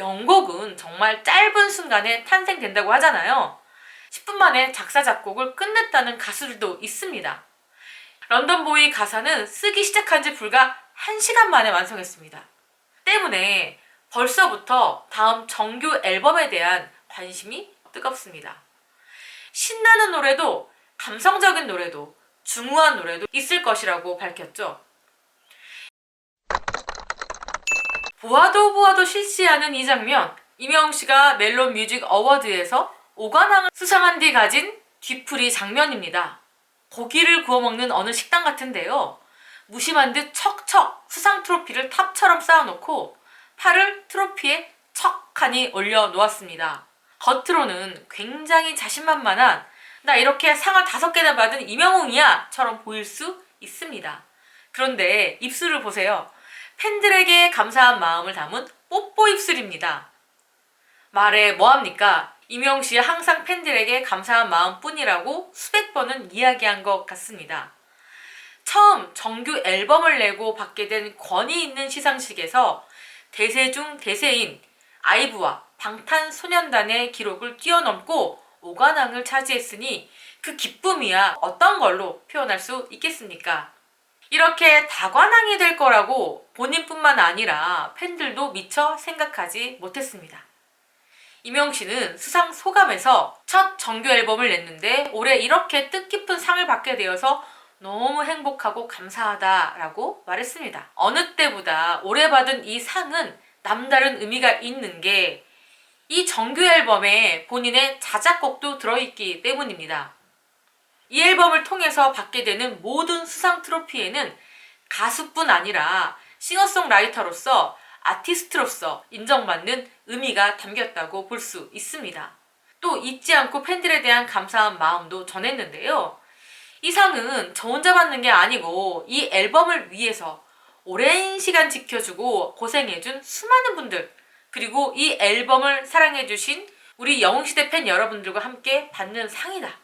명곡은 정말 짧은 순간에 탄생된다고 하잖아요. 10분 만에 작사 작곡을 끝냈다는 가수들도 있습니다. 런던보이 가사는 쓰기 시작한 지 불과 1시간 만에 완성했습니다. 때문에 벌써부터 다음 정규 앨범에 대한 관심이 뜨겁습니다. 신나는 노래도 감성적인 노래도 중후한 노래도 있을 것이라고 밝혔죠. 보아도 보아도 싫지 않은 이 장면, 임영웅씨가 멜론 뮤직 어워드에서 5관왕을 수상한 뒤 가진 뒤풀이 장면입니다. 고기를 구워 먹는 어느 식당 같은데요. 무심한 듯 척척 수상 트로피를 탑처럼 쌓아놓고 팔을 트로피에 척하니 올려놓았습니다. 겉으로는 굉장히 자신만만한 나 이렇게 상을 5개나 받은 임영웅이야 처럼 보일 수 있습니다. 그런데 입술을 보세요. 팬들에게 감사한 마음을 담은 뽀뽀 입술입니다. 말해 뭐합니까? 임영웅씨 항상 팬들에게 감사한 마음뿐이라고 수백 번은 이야기한 것 같습니다. 처음 정규 앨범을 내고 받게 된 권위 있는 시상식에서 대세 중 대세인 아이브와 방탄소년단의 기록을 뛰어넘고 5관왕을 차지했으니 그 기쁨이야 어떤 걸로 표현할 수 있겠습니까? 이렇게 다관왕이 될 거라고 본인뿐만 아니라 팬들도 미처 생각하지 못했습니다. 임영웅씨는 수상 소감에서 첫 정규 앨범을 냈는데 올해 이렇게 뜻깊은 상을 받게 되어서 너무 행복하고 감사하다라고 말했습니다. 어느 때보다 올해 받은 이 상은 남다른 의미가 있는 게 이 정규 앨범에 본인의 자작곡도 들어있기 때문입니다. 이 앨범을 통해서 받게 되는 모든 수상 트로피에는 가수뿐 아니라 싱어송라이터로서 아티스트로서 인정받는 의미가 담겼다고 볼 수 있습니다. 또 잊지 않고 팬들에 대한 감사한 마음도 전했는데요. 이 상은 저 혼자 받는 게 아니고 이 앨범을 위해서 오랜 시간 지켜주고 고생해준 수많은 분들, 그리고 이 앨범을 사랑해주신 우리 영웅시대 팬 여러분들과 함께 받는 상이다.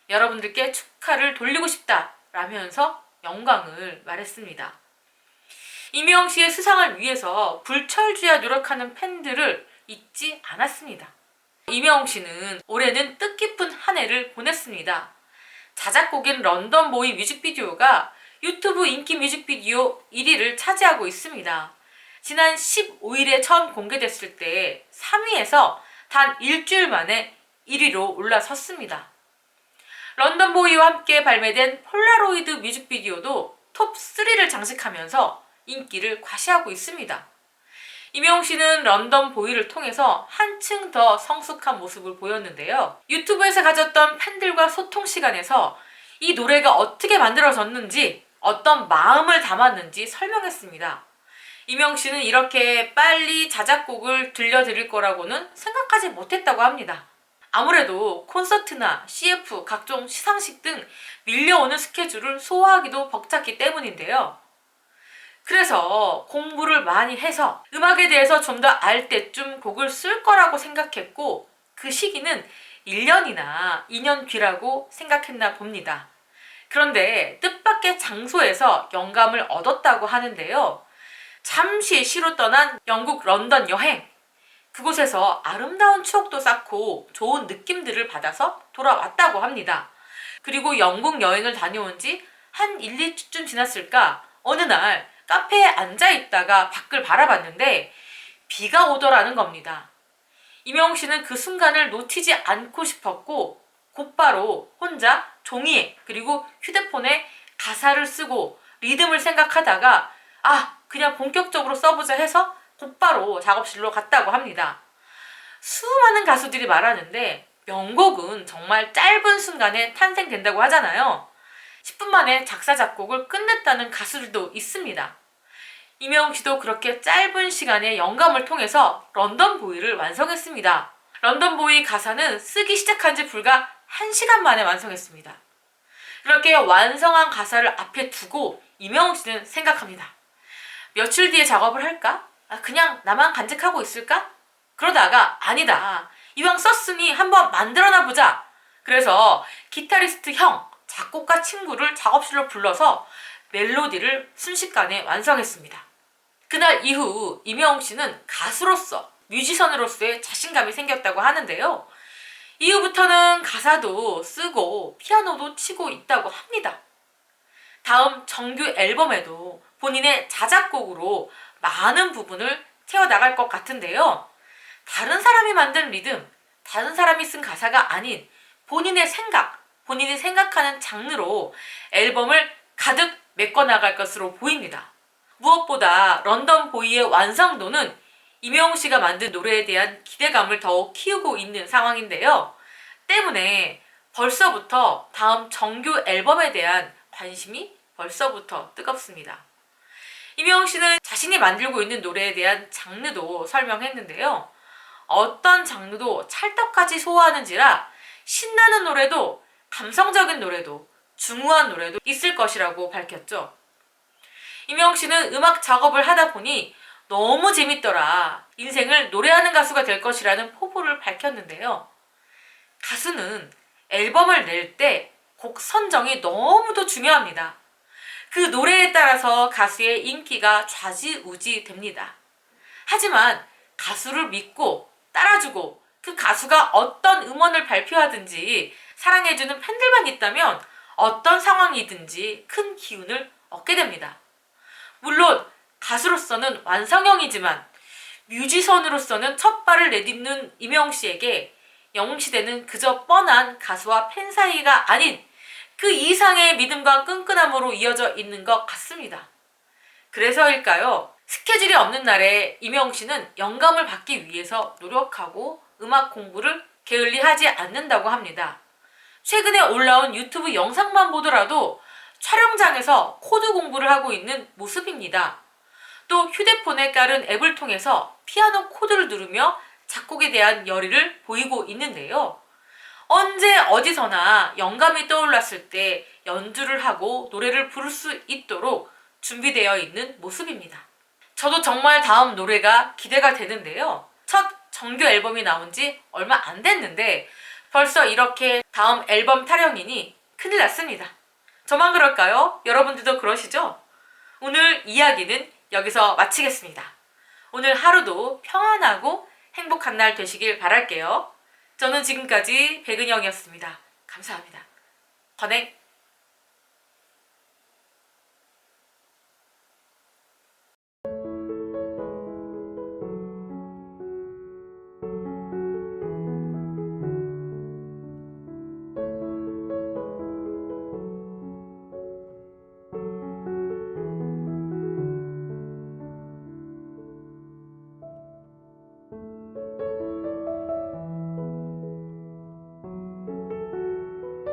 여러분들께 축하를 돌리고 싶다 라면서 영광을 말했습니다. 임영웅씨의 수상을 위해서 불철주야 노력하는 팬들을 잊지 않았습니다. 임영웅씨는 올해는 뜻깊은 한 해를 보냈습니다. 자작곡인 런던보이 뮤직비디오가 유튜브 인기 뮤직비디오 1위를 차지하고 있습니다. 지난 15일에 처음 공개됐을 때 3위에서 단 일주일 만에 1위로 올라섰습니다. 런던보이와 함께 발매된 폴라로이드 뮤직비디오도 톱3를 장식하면서 인기를 과시하고 있습니다. 임영웅씨는 런던보이를 통해서 한층 더 성숙한 모습을 보였는데요. 유튜브에서 가졌던 팬들과 소통 시간에서 이 노래가 어떻게 만들어졌는지, 어떤 마음을 담았는지 설명했습니다. 임영웅씨는 이렇게 빨리 자작곡을 들려드릴 거라고는 생각하지 못했다고 합니다. 아무래도 콘서트나 CF, 각종 시상식 등 밀려오는 스케줄을 소화하기도 벅찼기 때문인데요. 그래서 공부를 많이 해서 음악에 대해서 좀 더 알 때쯤 곡을 쓸 거라고 생각했고 그 시기는 1년이나 2년 뒤라고 생각했나 봅니다. 그런데 뜻밖의 장소에서 영감을 얻었다고 하는데요. 잠시 시로 떠난 영국 런던 여행, 그곳에서 아름다운 추억도 쌓고 좋은 느낌들을 받아서 돌아왔다고 합니다. 그리고 영국 여행을 다녀온 지 한 1, 2주쯤 지났을까 어느 날 카페에 앉아있다가 밖을 바라봤는데 비가 오더라는 겁니다. 임영웅씨는 그 순간을 놓치지 않고 싶었고 곧바로 혼자 종이에 그리고 휴대폰에 가사를 쓰고 리듬을 생각하다가 그냥 본격적으로 써보자 해서 곧바로 작업실로 갔다고 합니다. 수많은 가수들이 말하는데 명곡은 정말 짧은 순간에 탄생된다고 하잖아요. 10분 만에 작사 작곡을 끝냈다는 가수들도 있습니다. 임영웅씨도 그렇게 짧은 시간에 영감을 통해서 런던보이를 완성했습니다. 런던보이 가사는 쓰기 시작한 지 불과 1시간 만에 완성했습니다. 그렇게 완성한 가사를 앞에 두고 임영웅씨는 생각합니다. 며칠 뒤에 작업을 할까? 그냥 나만 간직하고 있을까? 그러다가 아니다. 이왕 썼으니 한번 만들어나 보자. 그래서 기타리스트 형, 작곡가 친구를 작업실로 불러서 멜로디를 순식간에 완성했습니다. 그날 이후 임영웅씨는 가수로서 뮤지션으로서의 자신감이 생겼다고 하는데요. 이후부터는 가사도 쓰고 피아노도 치고 있다고 합니다. 다음 정규 앨범에도 본인의 자작곡으로 많은 부분을 채워나갈 것 같은데요. 다른 사람이 만든 리듬, 다른 사람이 쓴 가사가 아닌 본인의 생각, 본인이 생각하는 장르로 앨범을 가득 메꿔나갈 것으로 보입니다. 무엇보다 런던 보이의 완성도는 임영웅 씨가 만든 노래에 대한 기대감을 더욱 키우고 있는 상황인데요. 때문에 벌써부터 다음 정규 앨범에 대한 관심이 벌써부터 뜨겁습니다. 임영웅 씨는 자신이 만들고 있는 노래에 대한 장르도 설명했는데요. 어떤 장르도 찰떡같이 소화하는지라 신나는 노래도 감성적인 노래도 중후한 노래도 있을 것이라고 밝혔죠. 임영웅 씨는 음악 작업을 하다 보니 너무 재밌더라. 인생을 노래하는 가수가 될 것이라는 포부를 밝혔는데요. 가수는 앨범을 낼 때 곡 선정이 너무도 중요합니다. 그 노래에 따라서 가수의 인기가 좌지우지 됩니다. 하지만 가수를 믿고 따라주고 그 가수가 어떤 음원을 발표하든지 사랑해주는 팬들만 있다면 어떤 상황이든지 큰 기운을 얻게 됩니다. 물론 가수로서는 완성형이지만 뮤지션으로서는 첫 발을 내딛는 임영웅 씨에게 영웅시대는 그저 뻔한 가수와 팬 사이가 아닌 그 이상의 믿음과 끈끈함으로 이어져 있는 것 같습니다. 그래서일까요? 스케줄이 없는 날에 임영웅 씨는 영감을 받기 위해서 노력하고 음악 공부를 게을리하지 않는다고 합니다. 최근에 올라온 유튜브 영상만 보더라도 촬영장에서 코드 공부를 하고 있는 모습입니다. 또 휴대폰에 깔은 앱을 통해서 피아노 코드를 누르며 작곡에 대한 열의를 보이고 있는데요. 언제 어디서나 영감이 떠올랐을 때 연주를 하고 노래를 부를 수 있도록 준비되어 있는 모습입니다. 저도 정말 다음 노래가 기대가 되는데요. 첫 정규 앨범이 나온 지 얼마 안 됐는데 벌써 이렇게 다음 앨범 타령이니 큰일 났습니다. 저만 그럴까요? 여러분들도 그러시죠? 오늘 이야기는 여기서 마치겠습니다. 오늘 하루도 평안하고 행복한 날 되시길 바랄게요. 저는 지금까지 백은영이었습니다. 감사합니다. 건행!